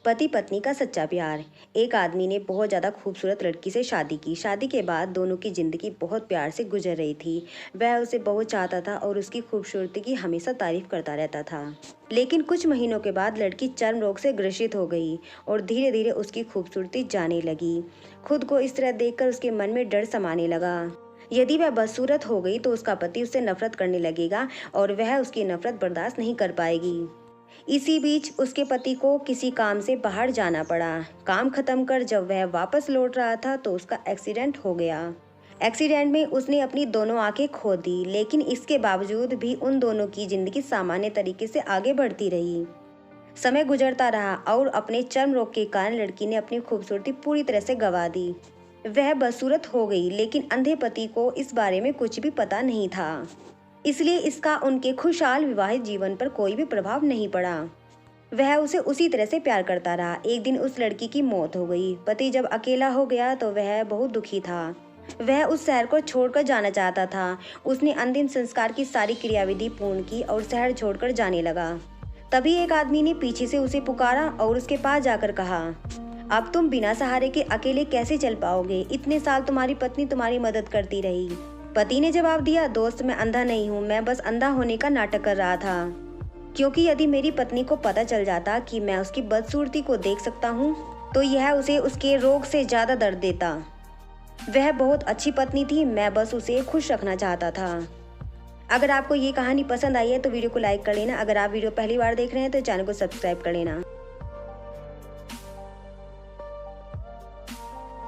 पति पत्नी का सच्चा प्यार। एक आदमी ने बहुत ज़्यादा खूबसूरत लड़की से शादी की। शादी के बाद दोनों की ज़िंदगी बहुत प्यार से गुजर रही थी। वह उसे बहुत चाहता था और उसकी खूबसूरती की हमेशा तारीफ करता रहता था। लेकिन कुछ महीनों के बाद लड़की चर्म रोग से ग्रसित हो गई और धीरे धीरे उसकी खूबसूरती जाने लगी। खुद को इस तरह देखकर उसके मन में डर समाने लगा। यदि वह बदसूरत हो गई तो उसका पति उससे नफरत करने लगेगा और वह उसकी नफरत बर्दाश्त नहीं कर पाएगी। इसी बीच उसके पति को किसी काम से बाहर जाना पड़ा। काम खत्म कर जब वह वापस लौट रहा था तो उसका एक्सीडेंट हो गया। एक्सीडेंट में उसने अपनी दोनों आंखें खो दी, लेकिन इसके बावजूद भी उन दोनों की जिंदगी सामान्य तरीके से आगे बढ़ती रही। समय गुजरता रहा और अपने चर्म रोग के कारण लड़की ने अपनी खूबसूरती पूरी तरह से गंवा दी। वह बदसूरत हो गई, लेकिन अंधे पति को इस बारे में कुछ भी पता नहीं था। इसलिए इसका उनके खुशहाल विवाहित जीवन पर कोई भी प्रभाव नहीं पड़ा। वह उसे उसी तरह से प्यार करता रहा। एक दिन उस लड़की की मौत हो गई। पति जब अकेला हो गया तो वह बहुत दुखी था। वह उस शहर को छोड़कर जाना चाहता था। उसने अंतिम संस्कार की सारी क्रियाविधि पूर्ण की और शहर छोड़कर जाने लगा। तभी एक आदमी ने पीछे से उसे पुकारा और उसके पास जाकर कहा, अब तुम बिना सहारे के अकेले कैसे चल पाओगे? इतने साल तुम्हारी पत्नी तुम्हारी मदद करती रही। पति ने जवाब दिया, दोस्त मैं अंधा नहीं हूँ, मैं बस अंधा होने का नाटक कर रहा था, क्योंकि यदि मेरी पत्नी को पता चल जाता कि मैं उसकी बदसूरती को देख सकता हूँ तो यह उसे उसके रोग से ज़्यादा दर्द देता। वह बहुत अच्छी पत्नी थी, मैं बस उसे खुश रखना चाहता था। अगर आपको ये कहानी पसंद आई है तो वीडियो को लाइक कर लेना। अगर आप वीडियो पहली बार देख रहे हैं तो चैनल को सब्सक्राइब कर लेना।